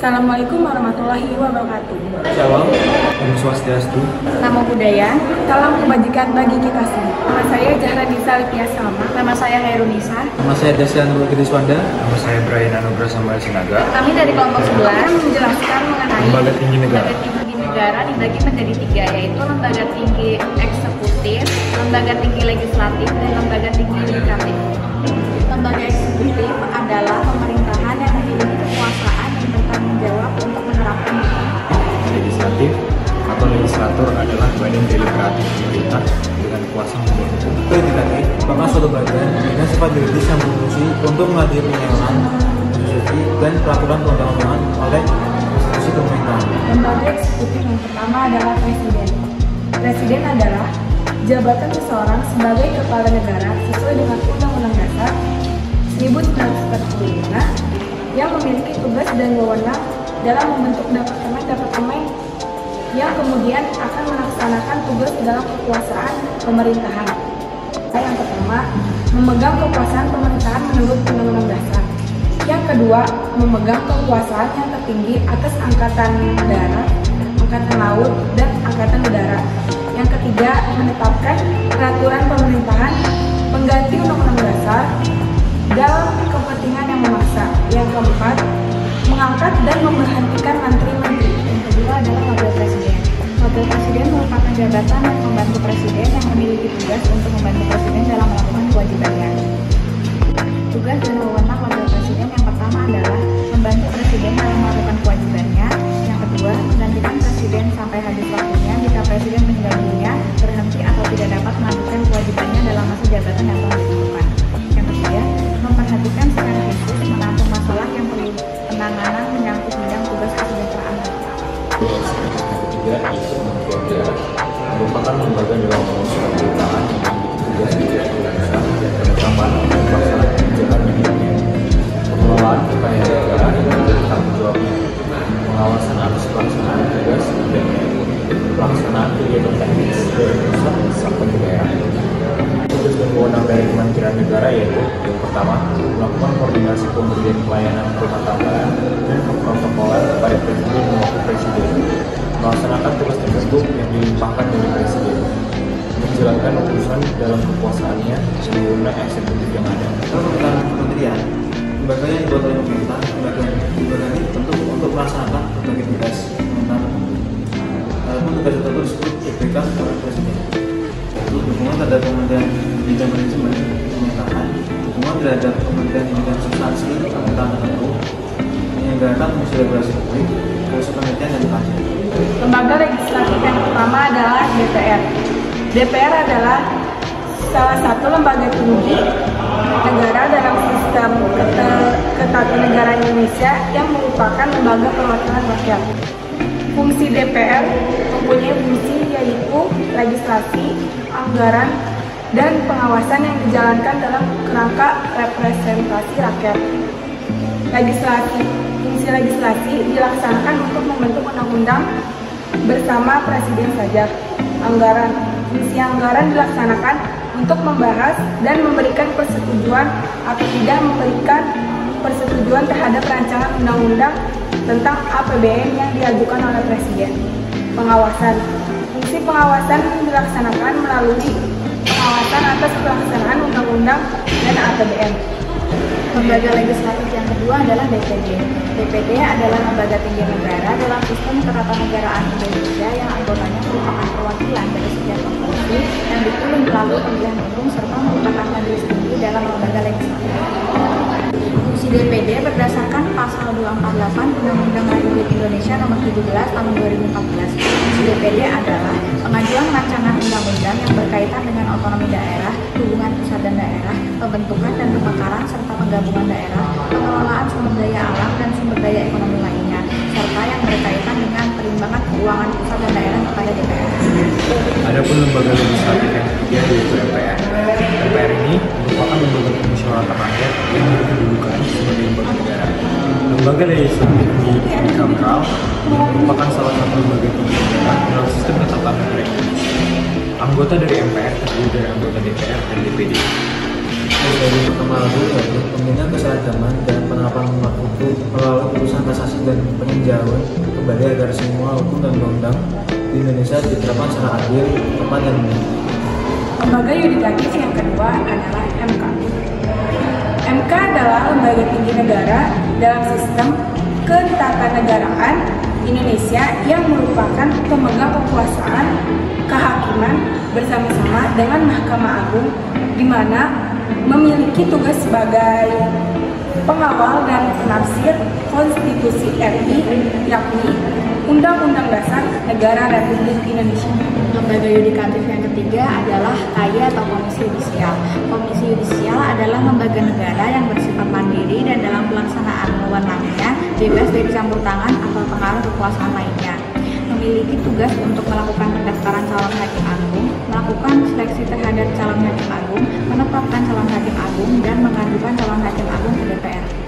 Assalamualaikum warahmatullahi wabarakatuh. Shalom, Om Swastiastu. Namo Buddhaya, salam kebajikan bagi kita semua. Nama saya Jahranisa Lipia Salma. Nama saya Hairunisa. Nama saya Dasya Nurul Gediswanda. Nama saya Brian Anugrah Samuel Sinaga. Kami dari kelompok 11 menjelaskan mengenai Lembaga Tinggi Negara. Lembaga Tinggi Negara dibagi menjadi 3, yaitu Lembaga Tinggi Eksekutif, Lembaga Tinggi Legislatif, dan Lembaga Tinggi Yudikatif. Lembaga Eksekutif adalah pemerintahan yang memiliki kekuasaan dan bertanggung jawab untuk menerapkan hukum. Legislatif atau legislator adalah badan deliberatif pemerintah dengan kuasa membuat hukum. Yudikatif merupakan suatu badan dengan sifat juridis yang berfungsi untuk mengadili penyelenggaraan konstitusi dan peraturan perundang-undangan oleh institusi pemerintahan. Lembaga eksekutif yang pertama adalah Presiden. Presiden adalah jabatan seseorang sebagai kepala negara sesuai dengan Undang-Undang Dasar 1945 yang memiliki tugas dan wewenang dalam membentuk departemen yang kemudian akan melaksanakan tugas dalam kekuasaan pemerintahan. Yang pertama, memegang kekuasaan pemerintahan menurut Undang-Undang Dasar. Yang kedua, memegang kekuasaan yang tertinggi atas angkatan darat, angkatan laut, dan angkatan udara. Yang ketiga, menetapkan peraturan pemerintahan pengganti Undang-Undang Dasar dalam kepentingan yang memaksa. Yang keempat, mengangkat dan memberhentikan menteri-menteri. Yang kedua adalah Wakil Presiden. Wakil Presiden merupakan jabatan dan pembantu Presiden yang memiliki tugas untuk membantu Presiden dalam melakukan kewajibannya. Tugas dan wewenang Wakil Presiden yang pertama adalah membantu Presiden dalam melakukan kewajibannya. Yang kedua, menggantikan Presiden sampai habis waktunya jika Presiden meninggal dunia, berhenti atau tidak dapat melanjutkan kewajibannya dalam masa jabatan yang telah ditentukan. Yang ketiga, memperhatikan secara khusus menampung masalah yang perlu penanganan menyangkut bidang tugas kesejahteraan. Ketiga, yaitu Kementerian Daerah merupakan lembaga dalam mengurus pemerintahan yang memiliki tugas bidang dan penetapan dan pelaksanaan kebijakan negara. Pengelolaan kekayaan negara yang menjadi tanggung jawabnya, pengawasan atas pelaksanaan tugas dan pelaksanaan kegiatan teknis dari pusat sampai ke daerah. Tugas dan wewenang dari Kementerian Negara yaitu yang pertama, melakukan koordinasi pemberian pelayanan rumah tanggaan dan keprotokolan kepada Presiden dan Wakil Presiden, melaksanakan tugas tertentu yang dilimpahkan dari Presiden, menjalankan urusan dalam kekuasaannya seluruh eksekutif yang ada. Tentang kementerian, lembaga yang dibuat oleh pemerintah, lembaga ini dibentuk untuk melaksanakan berbagai tugas pemerintahan. Namun tugas tertentu disebut diberikan oleh Presiden. Yaitu dukungan terhadap kementerian bidang manajemen pemerintahan, dukungan terhadap kementerian bidang substansi pemerintahan tertentu, menyelenggarakan fungsi regulasi publik, fungsi penelitian dan kajian. Lembaga legislatif yang pertama adalah DPR. DPR adalah salah satu lembaga tinggi negara dalam sistem ketatanegaraan Indonesia yang merupakan lembaga perwakilan rakyat. Fungsi DPR mempunyai fungsi yaitu legislasi, anggaran, dan pengawasan yang dijalankan dalam kerangka representasi rakyat. Fungsi legislasi dilaksanakan untuk membentuk undang-undang bersama Presiden saja. Fungsi anggaran dilaksanakan untuk membahas dan memberikan persetujuan atau tidak memberikan persetujuan terhadap rancangan undang-undang tentang APBN yang diajukan oleh Presiden. Fungsi pengawasan dilaksanakan melalui pengawasan atas pelaksanaan undang-undang dan APBN. Lembaga legislatif yang kedua adalah DPD. DPD adalah lembaga tinggi negara dalam sistem ketatanegaraan Indonesia yang anggotanya merupakan perwakilan dari setiap provinsi yang dipilih melalui pemilihan umum serta merupakan majelis tinggi dalam lembaga legislatif. Fungsi DPD berdasarkan pasal 248 Undang-Undang Republik Indonesia Nomor 17 Tahun 2014. Fungsi DPD adalah pengajuan rancangan undang-undang yang berkaitan dengan otonomi daerah, hubungan pusat dan daerah, pembentukan dan pemekaran serta penggabungan daerah, pengelolaan sumber daya alam dan sumber daya ekonomi lainnya, serta yang berkaitan dengan perimbangan keuangan pusat dan daerah kepada DPR. Adapun lembaga legislatif yang ketiga yaitu MPR. MPR ini merupakan lembaga pemusyawaratan rakyat yang berkedudukan sebagai lembaga negara. Lembaga legislatif di Kamral merupakan salah satu lembaga tinggi negara dalam sistem ketatanegaraan Indonesia. Anggota dari MPR terdiri dari anggota DPR dan DPD. Dari pertama lalu yaitu pembinaan keseragaman dan penerapan norma hukum melalui putusan kasasi dan penyelidikan peninjauan kembali agar semua hukum dan undang-undang di Indonesia diterapkan secara adil, tepat, dan benar. Lembaga yudikatif yang kedua adalah MK. MK adalah lembaga tinggi negara dalam sistem ketatanegaraan Indonesia yang merupakan pemegang kekuasaan kehakiman bersama-sama dengan Mahkamah Agung, di mana memiliki tugas sebagai pengawal dan penafsir konstitusi RI, yakni Undang-Undang Dasar Negara Republik Indonesia. Lembaga yudikatif yang ketiga adalah KAI atau Komisi Yudisial. Komisi Yudisial adalah lembaga negara yang bersifat mandiri dan dalam pelaksanaan wewenangnya bebas dari campur tangan atau pengaruh kekuasaan lainnya. Memiliki tugas untuk melakukan pendaftaran calon hakim agung, melakukan seleksi terhadap calon hakim agung, menetapkan calon hakim agung, dan mengajukan calon hakim agung ke DPR.